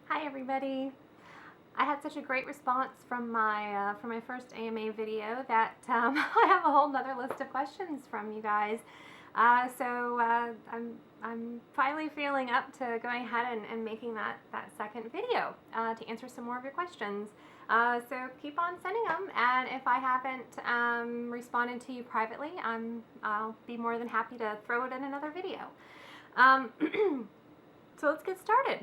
Hi everybody. I had such a great response from my first AMA video that I have a whole nother list of questions from you guys. I'm finally feeling up to going ahead and making that second video to answer some more of your questions. So keep on sending them, and if I haven't responded to you privately, I'll be more than happy to throw it in another video. Um, So let's get started.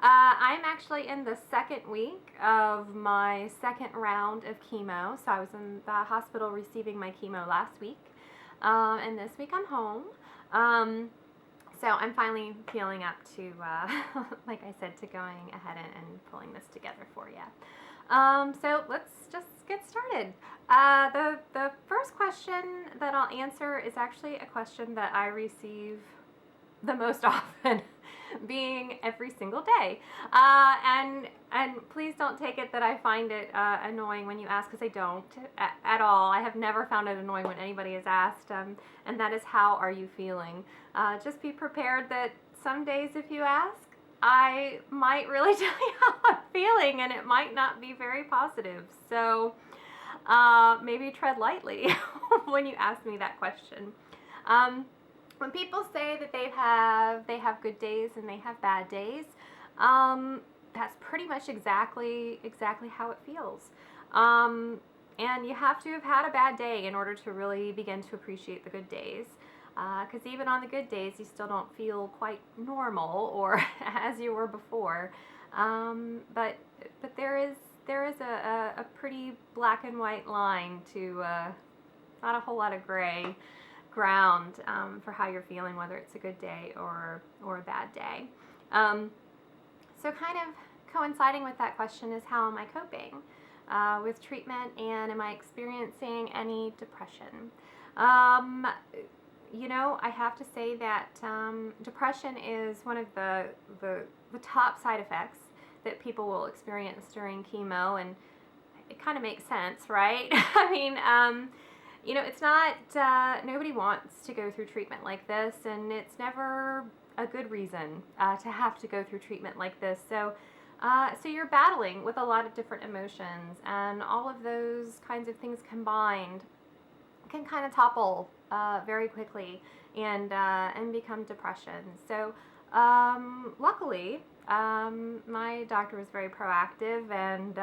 I'm actually in the second week of my second round of chemo. So I was in the hospital receiving my chemo last week, and this week I'm home. So I'm finally feeling up to, like I said, to going ahead and pulling this together for you. So let's just get started. The first question that I'll answer is actually a question that I receive the most often, being every single day. And please don't take it that I find it annoying when you ask, because I don't at all. I have never found it annoying when anybody has asked, and that is, how are you feeling? Just be prepared that some days if you ask, I might really tell you how I'm feeling, and it might not be very positive. So maybe tread lightly when you ask me that question. When people say that they have good days and they have bad days, that's pretty much exactly how it feels. And you have to have had a bad day in order to really begin to appreciate the good days. Because even on the good days, you still don't feel quite normal or as you were before. But there is a pretty black and white line to not a whole lot of gray ground for how you're feeling, whether it's a good day or a bad day. So kind of coinciding with that question is, how am I coping with treatment, and am I experiencing any depression? I have to say that depression is one of the top side effects that people will experience during chemo, and it kind of makes sense, right? I mean, it's not, nobody wants to go through treatment like this, and it's never a good reason to have to go through treatment like this. So you're battling with a lot of different emotions, and all of those kinds of things combined can kind of topple very quickly and become depression. So luckily, my doctor was very proactive and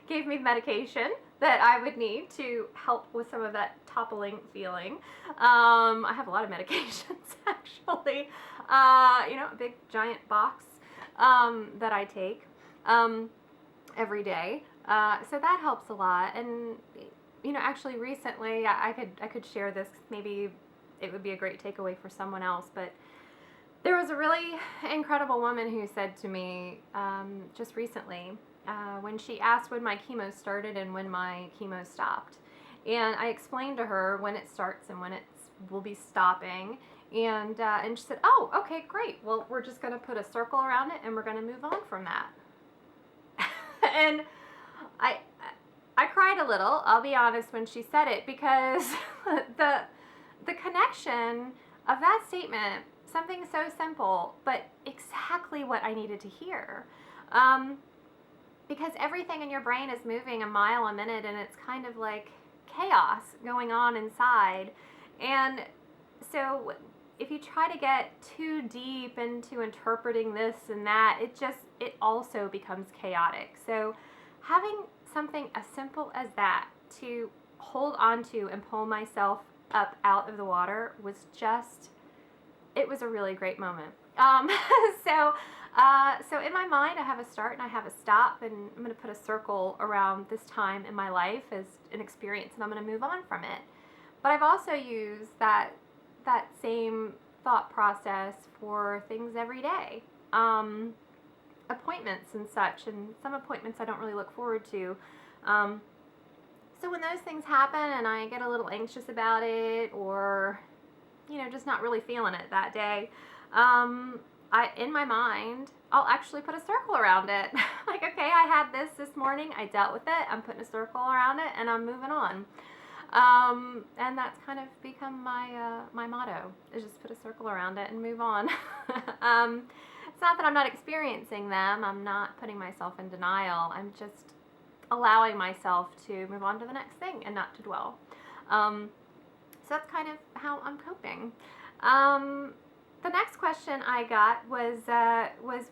gave me medication that I would need to help with some of that toppling feeling. I have a lot of medications, actually. A big giant box that I take every day. So that helps a lot. And actually recently, I could share this. Maybe it would be a great takeaway for someone else, but there was a really incredible woman who said to me just recently, when she asked when my chemo started and when my chemo stopped. And I explained to her when it starts and when it will be stopping. And she said, "Oh, okay, great. Well, we're just going to put a circle around it and we're going to move on from that." And I cried a little, I'll be honest, when she said it, because the connection of that statement, something so simple, but exactly what I needed to hear. Because everything in your brain is moving a mile a minute, and it's kind of like chaos going on inside. And so if you try to get too deep into interpreting this and that, it also becomes chaotic. So having something as simple as that to hold on to and pull myself up out of the water was it was a really great moment. So in my mind, I have a start and I have a stop, and I'm going to put a circle around this time in my life as an experience, and I'm going to move on from it. But I've also used that same thought process for things every day, appointments and such, and some appointments I don't really look forward to. So when those things happen and I get a little anxious about it, or just not really feeling it that day, in my mind, I'll actually put a circle around it. Like, okay, I had this morning, I dealt with it, I'm putting a circle around it, and I'm moving on. And that's kind of become my motto, is just put a circle around it and move on. It's not that I'm not experiencing them. I'm not putting myself in denial. I'm just allowing myself to move on to the next thing and not to dwell. So that's kind of how I'm coping. The next question I got was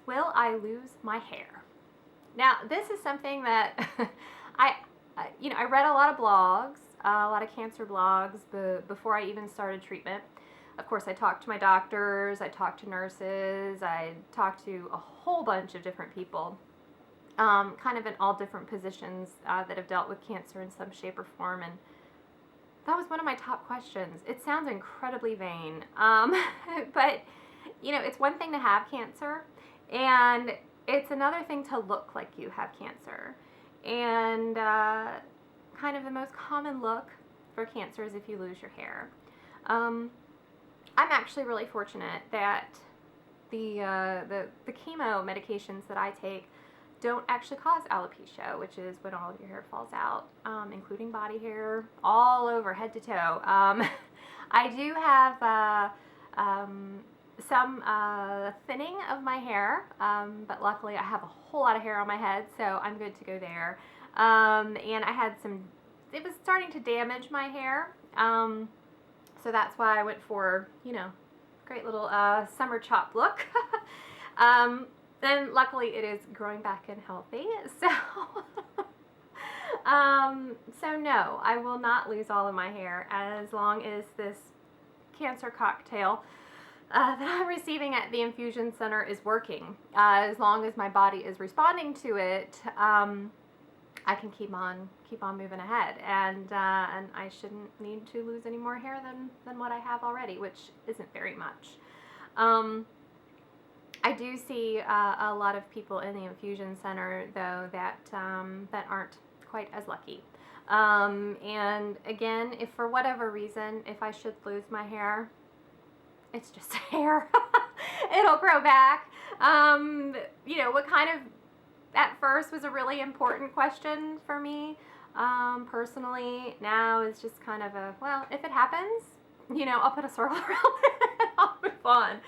will I lose my hair? Now, this is something that I read a lot of blogs, a lot of cancer blogs before I even started treatment. Of course, I talked to my doctors, I talked to nurses, I talked to a whole bunch of different people, kind of in all different positions that have dealt with cancer in some shape or form. And that was one of my top questions. It sounds incredibly vain, but it's one thing to have cancer, and it's another thing to look like you have cancer. And kind of the most common look for cancer is if you lose your hair. I'm actually really fortunate that the chemo medications that I take don't actually cause alopecia, which is when all of your hair falls out, including body hair, all over, head to toe. I do have some thinning of my hair, but luckily I have a whole lot of hair on my head, so I'm good to go there. And I had it was starting to damage my hair, so that's why I went for, great little summer chop look. And luckily it is growing back and healthy, so so no, I will not lose all of my hair as long as this cancer cocktail that I'm receiving at the infusion center is working. As long as my body is responding to it, I can keep on moving ahead, and I shouldn't need to lose any more hair than what I have already, which isn't very much. I do see a lot of people in the infusion center, though, that aren't quite as lucky. And again, if for whatever reason, if I should lose my hair, it's just hair. It'll grow back. What kind of, at first, was a really important question for me, personally, now is just kind of well, if it happens, I'll put a circle around it and I'll move on.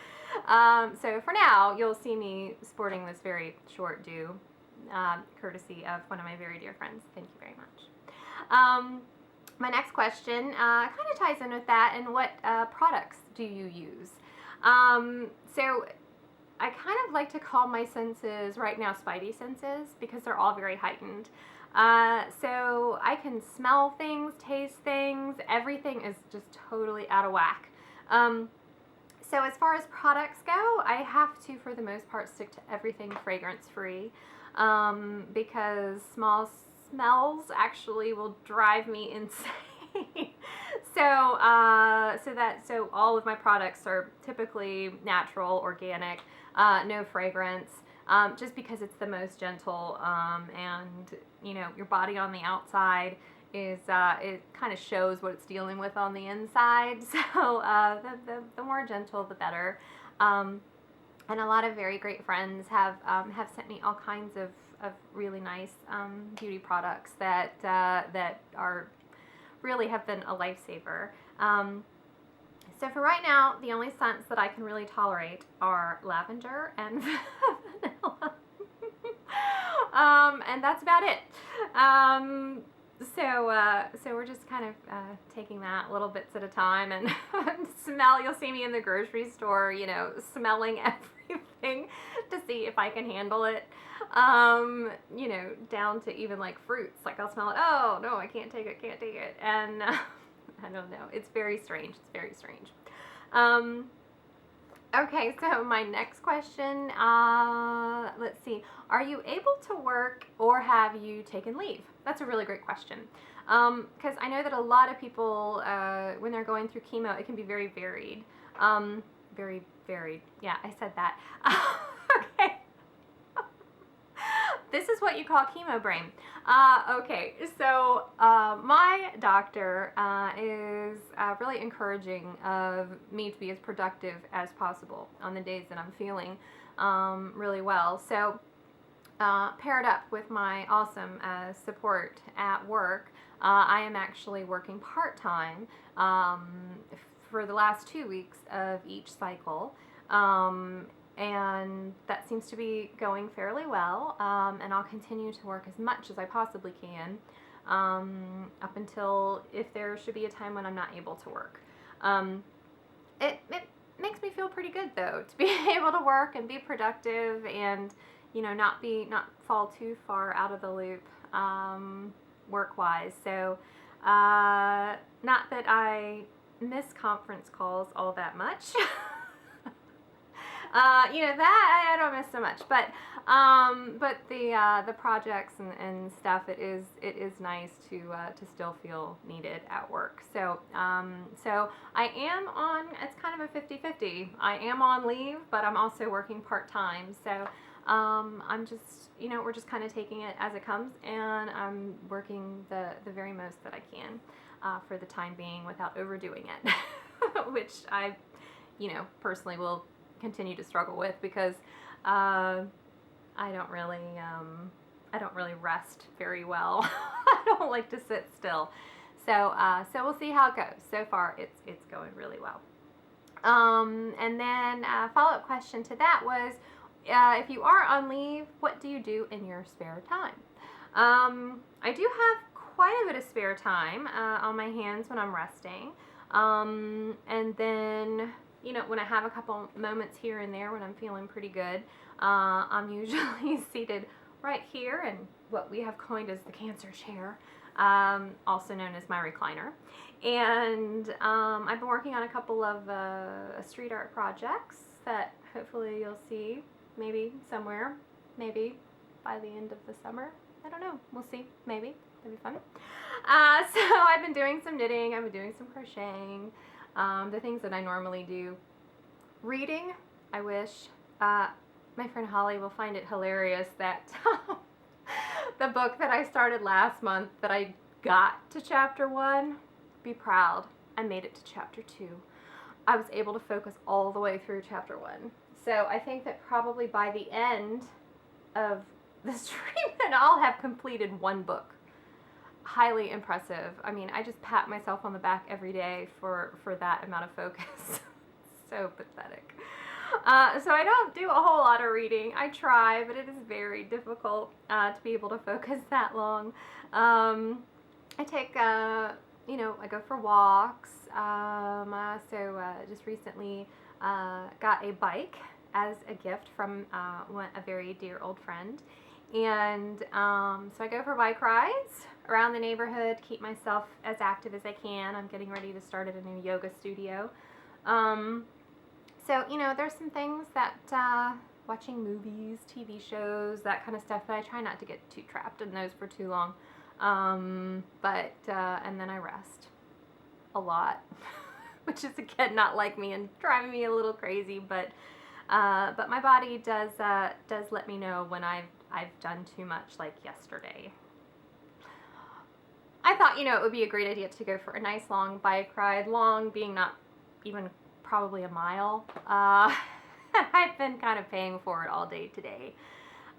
So for now, you'll see me sporting this very short do, courtesy of one of my very dear friends. Thank you very much. My next question kind of ties in with that, and what products do you use? So I kind of like to call my senses right now spidey senses, because they're all very heightened. So I can smell things, taste things, everything is just totally out of whack. So as far as products go, I have to, for the most part, stick to everything fragrance-free, because small smells actually will drive me insane. So all of my products are typically natural, organic, no fragrance, just because it's the most gentle, and your body on the outside is it kind of shows what it's dealing with on the inside. So the more gentle, the better. And a lot of very great friends have sent me all kinds of really nice beauty products that are really have been a lifesaver. So for right now, the only scents that I can really tolerate are lavender and vanilla. And that's about it. So we're just kind of taking that little bits at a time, and smell. You'll see me in the grocery store, smelling everything to see if I can handle it. Down to even like fruits. Like I'll smell it. Oh no, I can't take it. And I don't know. It's very strange. Okay, so my next question, let's see. Are you able to work, or have you taken leave? That's a really great question. Because I know that a lot of people, when they're going through chemo, it can be very varied. Very varied. Yeah, I said that. Okay. This is what you call chemo brain. Okay, so my doctor is really encouraging of me to be as productive as possible on the days that I'm feeling really well. So paired up with my awesome support at work, I am actually working part-time for the last 2 weeks of each cycle. and that seems to be going fairly well. And I'll continue to work as much as I possibly can up until if there should be a time when I'm not able to work. It makes me feel pretty good though to be able to work and be productive and not fall too far out of the loop work wise. So not that I miss conference calls all that much. That I don't miss so much, but the projects and stuff, it is nice to still feel needed at work. So I am on, it's kind of a 50-50. I am on leave, but I'm also working part-time. So I'm just, we're just kind of taking it as it comes, and I'm working the very most that I can for the time being without overdoing it, which I, personally will continue to struggle with because I don't really rest very well. I don't like to sit still. So we'll see how it goes. So far, it's going really well. And then a follow-up question to that was, if you are on leave, what do you do in your spare time? I do have quite a bit of spare time on my hands when I'm resting. And then, when I have a couple moments here and there when I'm feeling pretty good, I'm usually seated right here in what we have coined as the cancer chair, also known as my recliner. And I've been working on a couple of street art projects that hopefully you'll see maybe somewhere, maybe by the end of the summer. I don't know. We'll see. Maybe. That'd be fun. So I've been doing some knitting. I've been doing some crocheting. The things that I normally do. Reading, I wish. My friend Holly will find it hilarious that the book that I started last month that I got to chapter 1, be proud, I made it to chapter 2. I was able to focus all the way through chapter 1. So I think that probably by the end of this treatment, I'll have completed 1 book. Highly impressive. I mean, I just pat myself on the back every day for that amount of focus. So pathetic. So I don't do a whole lot of reading. I try, but it is very difficult to be able to focus that long. I take, I go for walks. So just recently got a bike as a gift from a very dear old friend. And so I go for bike rides around the neighborhood, keep myself as active as I can. I'm getting ready to start at a new yoga studio. So, there's some things that, watching movies, TV shows, that kind of stuff, but I try not to get too trapped in those for too long. And then I rest a lot, which is, again, not like me and driving me a little crazy, but my body does let me know when I've done too much, like yesterday. I thought, it would be a great idea to go for a nice long bike ride, long being not even probably a mile. I've been kind of paying for it all day today.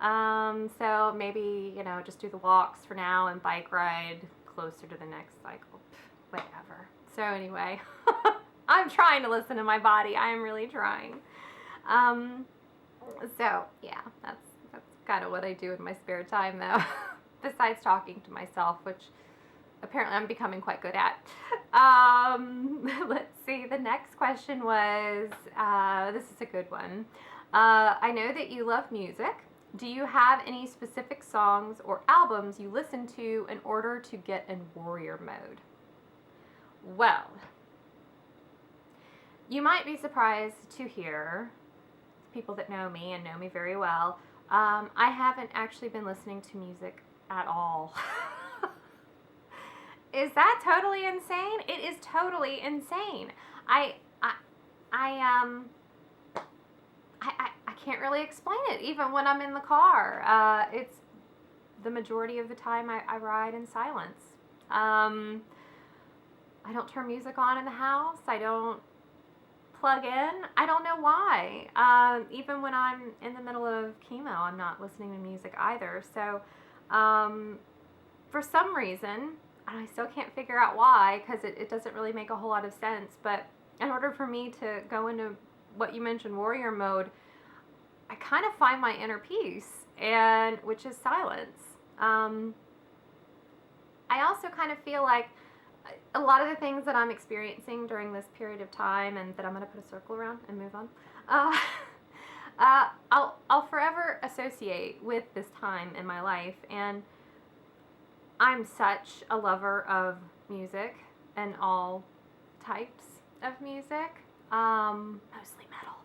So maybe, just do the walks for now and bike ride closer to the next cycle. Whatever. So anyway, I'm trying to listen to my body. I am really trying. So yeah, that's kind of what I do in my spare time though, besides talking to myself, which apparently I'm becoming quite good at. Let's see, the next question was, this is a good one. I know that you love music. Do you have any specific songs or albums you listen to in order to get in warrior mode? Well, you might be surprised to hear, people that know me and know me very well, I haven't actually been listening to music at all. Is that totally insane? It is totally insane. I can't really explain it, even when I'm in the car. It's the majority of the time I ride in silence. I don't turn music on in the house. I don't plug in. I don't know why. Even when I'm in the middle of chemo, I'm not listening to music either. So for some reason, and I still can't figure out why, because it doesn't really make a whole lot of sense, but in order for me to go into what you mentioned, warrior mode, I kind of find my inner peace, and which is silence. I also kind of feel like a lot of the things that I'm experiencing during this period of time, and that I'm going to put a circle around and move on, I'll forever associate with this time in my life. And I'm such a lover of music and all types of music, mostly metal,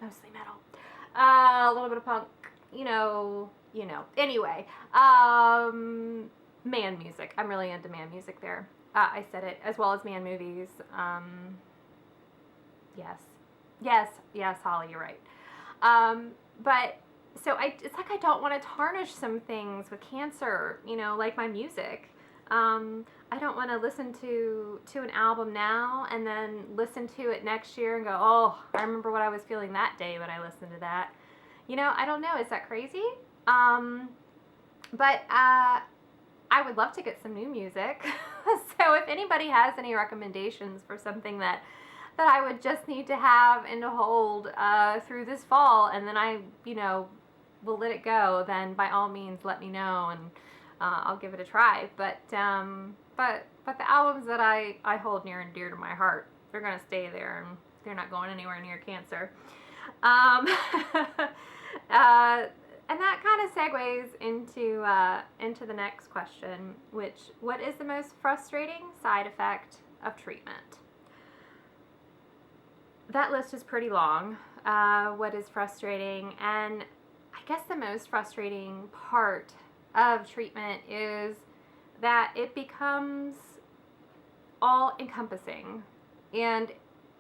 mostly metal, a little bit of punk, Anyway, man music. I'm really into man music there. I said it, as well as man movies. Yes, Holly, you're right. But so it's like I don't want to tarnish some things with cancer, like my music. I don't want to listen to an album now and then listen to it next year and go, oh, I remember what I was feeling that day when I listened to that. I don't know. Is that crazy? But I would love to get some new music. So if anybody has any recommendations for something that I would just need to have and to hold through this fall, and then I, will let it go, then by all means let me know, and I'll give it a try. But the albums that I hold near and dear to my heart, they're gonna stay there, and they're not going anywhere near cancer. And that kind of segues into the next question, what is the most frustrating side effect of treatment? That list is pretty long. What is frustrating? And I guess the most frustrating part of treatment is that it becomes all encompassing, and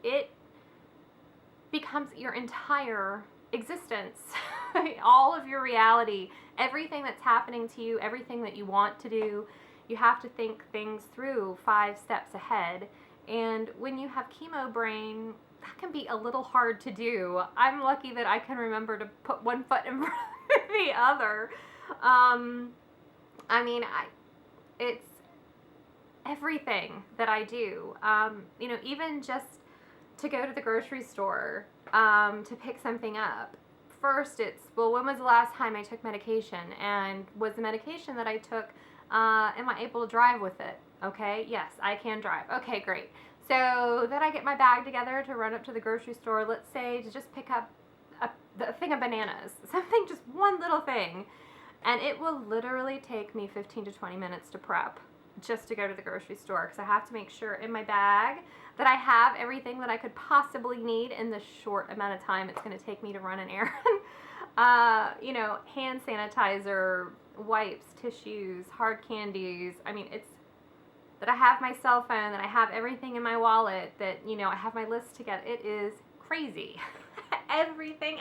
it becomes your entire existence, all of your reality, everything that's happening to you, everything that you want to do. You have to think things through 5 steps ahead. And when you have chemo brain, that can be a little hard to do. I'm lucky that I can remember to put one foot in front of the other. It's everything that I do. Even just to go to the grocery store to pick something up. First, it's, well, when was the last time I took medication? And was the medication that I took, am I able to drive with it? Okay, yes, I can drive. Okay, great. So then I get my bag together to run up to the grocery store, let's say, to just pick up a thing of bananas. Something, just one little thing. And it will literally take me 15 to 20 minutes to prep just to go to the grocery store, because I have to make sure in my bag that I have everything that I could possibly need in the short amount of time it's going to take me to run an errand. Hand sanitizer, wipes, tissues, hard candies. It's that I have my cell phone, that I have everything in my wallet, that, I have my list together. It is crazy. everything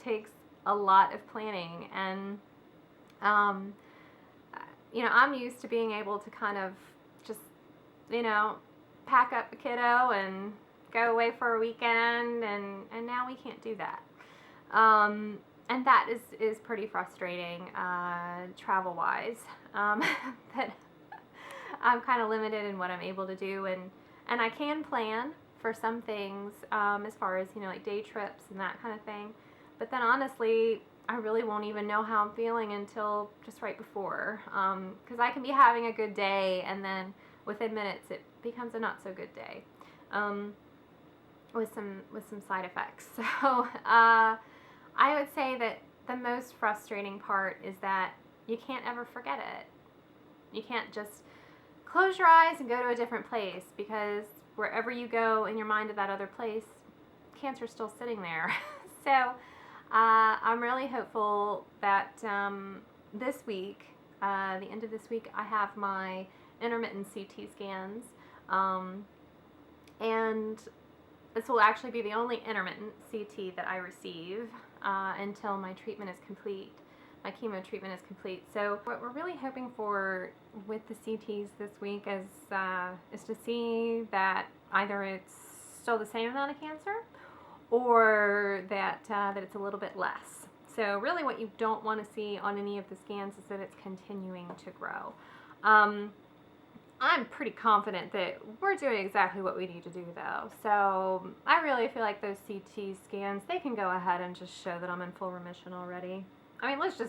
takes a lot of planning. And, I'm used to being able to kind of just, pack up the kiddo and go away for a weekend, and now we can't do that. And that is pretty frustrating, travel-wise, that I'm kind of limited in what I'm able to do, and I can plan for some things, as far as, like day trips and that kind of thing, but then honestly, I really won't even know how I'm feeling until just right before, because I can be having a good day, and then within minutes it becomes a not so good day, with some side effects. So I would say that the most frustrating part is that you can't ever forget it. You can't just close your eyes and go to a different place, because wherever you go in your mind to that other place, cancer's still sitting there. So I'm really hopeful that this week, the end of this week, I have my intermittent CT scans, and this will actually be the only intermittent CT that I receive until my treatment is complete. My chemo treatment is complete. So what we're really hoping for with the CTs this week is to see that either it's still the same amount of cancer, or that it's a little bit less. So really what you don't want to see on any of the scans is that it's continuing to grow. I'm pretty confident that we're doing exactly what we need to do, though. So I really feel like those CT scans, they can go ahead and just show that I'm in full remission already. I mean, let's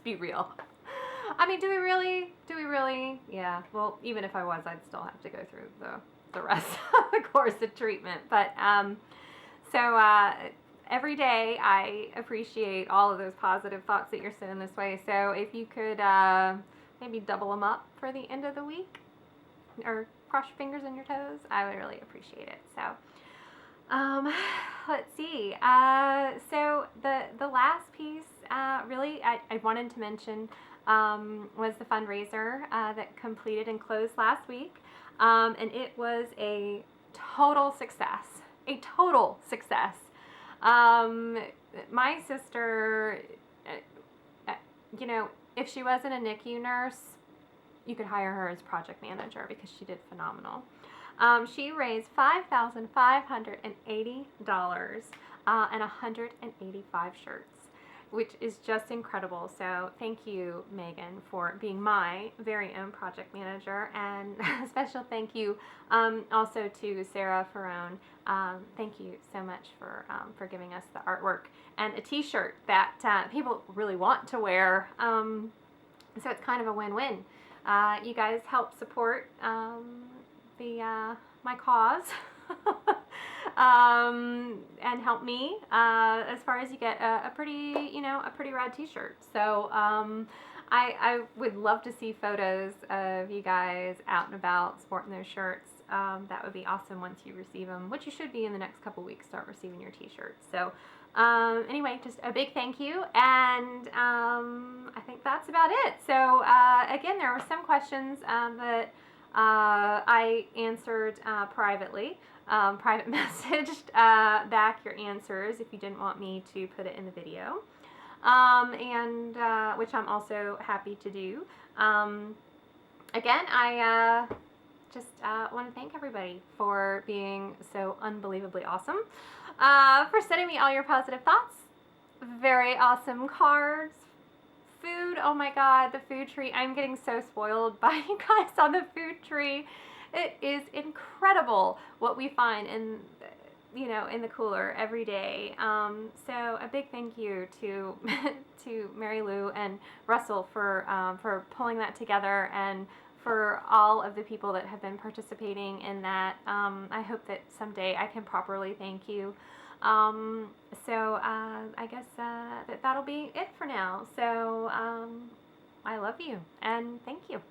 be real. I mean, do we really? Do we really? Yeah. Well, even if I was, I'd still have to go through the rest of the course of treatment. But so every day I appreciate all of those positive thoughts that you're sending this way. So if you could maybe double them up for the end of the week, or cross your fingers and your toes, I would really appreciate it. So let's see. So the last piece really I wanted to mention was the fundraiser that completed and closed last week. And it was a total success. A total success. My sister, you know, if she wasn't a NICU nurse, you could hire her as project manager because she did phenomenal. She raised $5,580 and 185 shirts, which is just incredible. So thank you, Megan, for being my very own project manager, and a special thank you also to Sarah Ferrone. Thank you so much for giving us the artwork and a t-shirt that people really want to wear. So it's kind of a win-win. You guys help support my cause and help me as far as you get a pretty rad t-shirt. So I would love to see photos of you guys out and about sporting those shirts. That would be awesome once you receive them, which you should be in the next couple weeks, start receiving your t-shirts. So anyway, just a big thank you, and I think that's about it. So again, there were some questions that I answered privately, private messaged back your answers if you didn't want me to put it in the video, and which I'm also happy to do. Again, I just want to thank everybody for being so unbelievably awesome, for sending me all your positive thoughts, very awesome cards, food. Oh my god, the food tree. I'm getting so spoiled by you guys on the food tree. It is incredible what we find in the cooler every day. So a big thank you to to Mary Lou and Russell for pulling that together, and for all of the people that have been participating in that. I hope that someday I can properly thank you. So I guess that'll be it for now. So I love you and thank you.